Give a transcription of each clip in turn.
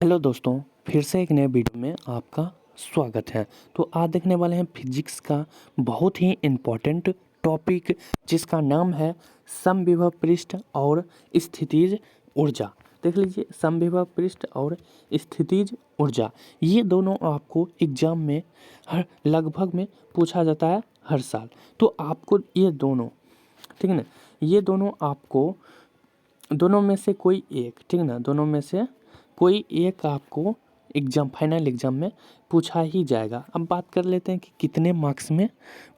Hello दोस्तों, फिर से एक नए वीडियो में आपका स्वागत है। तो आज देखने वाले हैं फिजिक्स का बहुत ही इम्पोर्टेंट टॉपिक, जिसका नाम है समविभव पृष्ठ और स्थितिज ऊर्जा। देख लीजिए, समविभव पृष्ठ और स्थितिज ऊर्जा, ये दोनों आपको एग्जाम में हर लगभग में पूछा जाता है हर साल। तो आपको ये दोनों, ठीक है ना, ये दोनों आपको दोनों में से कोई एक, ठीक है ना, दोनों में से कोई एक आपको फाइनल एग्जाम में पूछा ही जाएगा। अब बात कर लेते हैं कि कितने मार्क्स में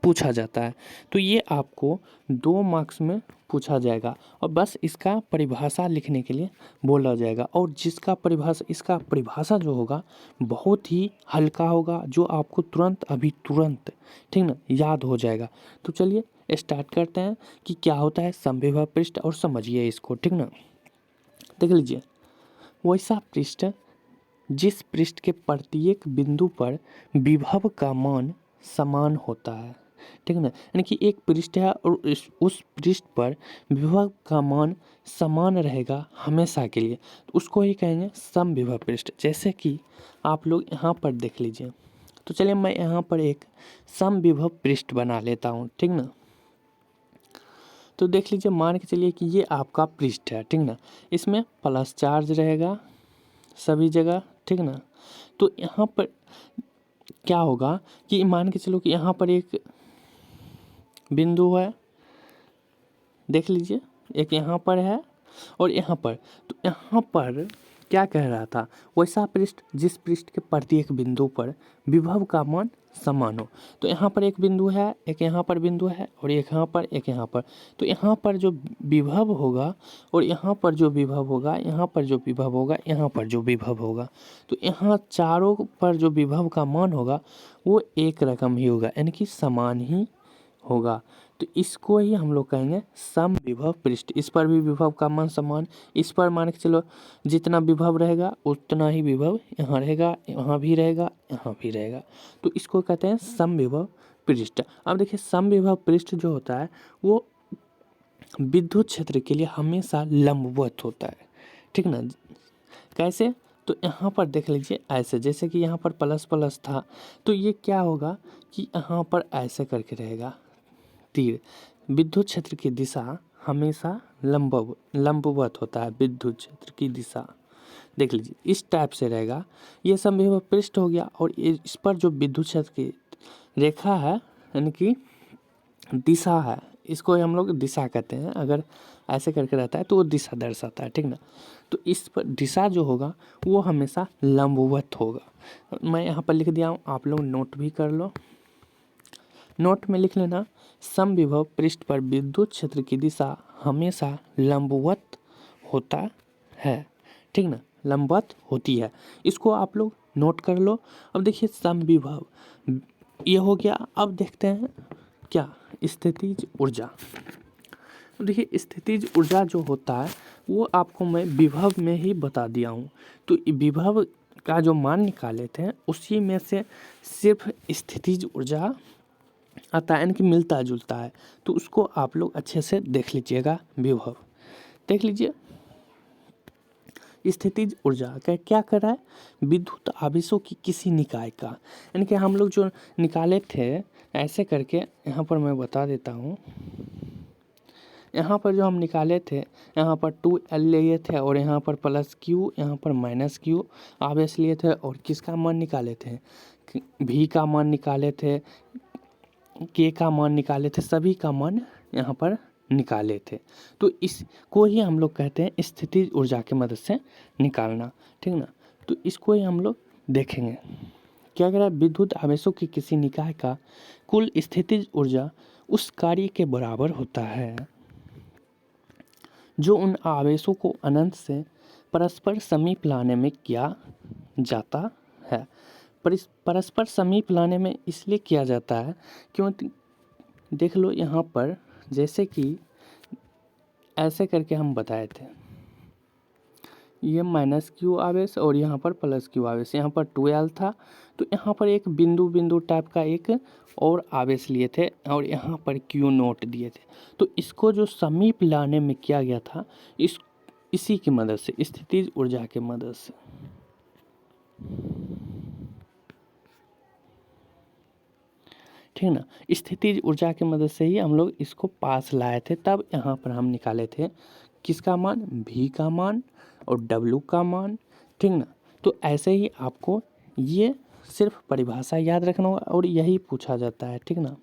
पूछा जाता है। तो ये आपको 2 मार्क्स में पूछा जाएगा और बस इसका परिभाषा लिखने के लिए बोला जाएगा। और इसका परिभाषा जो होगा बहुत ही हल्का होगा, जो आपको तुरंत ठीक ना याद हो जाएगा। तो चलिए स्टार्ट करते हैं कि क्या होता है समविभव पृष्ठ और समझिए इसको, ठीक ना। देख लीजिए, वैसा पृष्ठ जिस पृष्ठ के प्रत्येक बिंदु पर विभव का मान समान होता है, ठीक है ना। यानी कि एक पृष्ठ है और उस पृष्ठ पर विभव का मान समान रहेगा हमेशा के लिए, तो उसको ही कहेंगे समविभव पृष्ठ। जैसे कि आप लोग यहाँ पर देख लीजिए, तो चलिए मैं यहाँ पर एक समविभव पृष्ठ बना लेता हूँ, ठीक ना। तो देख लीजिए, मान के चलिए कि ये आपका पृष्ठ है, ठीक ना। इसमें प्लस चार्ज रहेगा सभी जगह, ठीक ना। तो यहाँ पर क्या होगा कि मान के चलो कि यहाँ पर एक बिंदु है, देख लीजिए, एक यहाँ पर है और यहाँ पर। तो यहाँ पर क्या कह रहा था, वैसा पृष्ठ जिस पृष्ठ के प्रत्येक बिंदु पर विभव का मान समान हो। तो यहाँ पर एक बिंदु है, एक यहाँ पर बिंदु है और एक यहाँ पर, एक यहाँ पर। तो यहाँ पर जो विभव होगा और यहाँ पर जो विभव होगा, यहाँ पर जो विभव होगा, यहाँ पर जो विभव होगा, तो यहाँ चारों पर जो विभव का मान होगा वो एक रकम ही होगा, यानी कि समान ही होगा। तो इसको ही हम लोग कहेंगे समविभव पृष्ठ। इस पर भी विभव का मान समान, इस पर मान के चलो जितना विभव रहेगा उतना ही विभव यहाँ रहेगा, यहाँ भी रहेगा, यहाँ भी रहेगा। तो इसको कहते हैं समविभव पृष्ठ। अब देखिए, समविभव पृष्ठ जो होता है वो विद्युत क्षेत्र के लिए हमेशा लंबवत होता है, ठीक ना। कैसे, तो यहाँ पर देख लीजिए ऐसे, जैसे कि यहाँ पर प्लस प्लस था, तो ये क्या होगा कि यहाँ पर ऐसे करके रहेगा तीर। विद्युत क्षेत्र की दिशा हमेशा लंबवत होता है, विद्युत क्षेत्र की दिशा देख लीजिए इस टाइप से रहेगा। ये समविभव पृष्ठ हो गया। और इस पर जो विद्युत क्षेत्र की रेखा है, यानी कि दिशा है, इसको हम लोग दिशा कहते हैं। अगर ऐसे करके रहता है तो वो दिशा दर्शाता है, ठीक ना। तो इस पर दिशा जो होगा वो हमेशा लंबवत होगा। मैं यहाँ पर लिख दिया हूँ, आप लोग नोट भी कर लो। नोट में लिख लेना, समविभव पृष्ठ पर विद्युत क्षेत्र की दिशा हमेशा लंबवत होता है, ठीक ना, लंबवत होती है। इसको आप लोग नोट कर लो। अब देखिए, समविभव ये हो गया। अब देखते हैं क्या स्थितिज ऊर्जा। देखिए, स्थितिज ऊर्जा जो होता है वो आपको मैं विभव में ही बता दिया हूँ। तो विभव का जो मान निकाले थे उसी में से सिर्फ स्थितिज ऊर्जा आता है, यानी कि मिलता जुलता है। तो उसको आप लोग अच्छे से देख लीजिएगा। विभव देख लीजिए, स्थितिज ऊर्जा का क्या कर रहा है, विद्युत आवेशों की किसी निकाय का, यानी कि हम लोग जो निकाले थे ऐसे करके, यहाँ पर मैं बता देता हूँ। यहाँ पर जो हम निकाले थे, यहाँ पर 2L लिए थे और यहाँ पर प्लस Q, यहाँ पर माइनस Q आवेश लिए थे। और किसका मान निकाले थे, V का मान निकाले थे, K का मान निकाले थे, सभी का मान यहाँ पर निकाले थे। तो इसको ही हम लोग कहते हैं स्थितिज ऊर्जा की मदद से निकालना, ठीक ना। तो इसको ही हम लोग देखेंगे। क्या कह रहा है, विद्युत आवेशों की किसी निकाय का कुल स्थितिज ऊर्जा उस कार्य के बराबर होता है जो उन आवेशों को अनंत से परस्पर समीप लाने में किया जाता है। परस्पर समीप लाने में इसलिए किया जाता है क्योंकि देख लो यहाँ पर, जैसे कि ऐसे करके हम बताए थे, ये माइनस Q आवेश और यहाँ पर प्लस Q आवेश, यहाँ पर 2L था। तो यहाँ पर एक बिंदु टाइप का एक और आवेश लिए थे और यहाँ पर Q नोट दिए थे। तो इसको जो समीप लाने में किया गया था, इसी की मदद से, स्थितिज ऊर्जा की मदद से, ठीक ना। स्थितिज ऊर्जा की मदद से ही हम लोग इसको पास लाए थे, तब यहाँ पर हम निकाले थे किसका मान, v का मान और w का मान। ठीक ना। तो ऐसे ही आपको ये सिर्फ परिभाषा याद रखना होगा और यही पूछा जाता है। ठीक ना।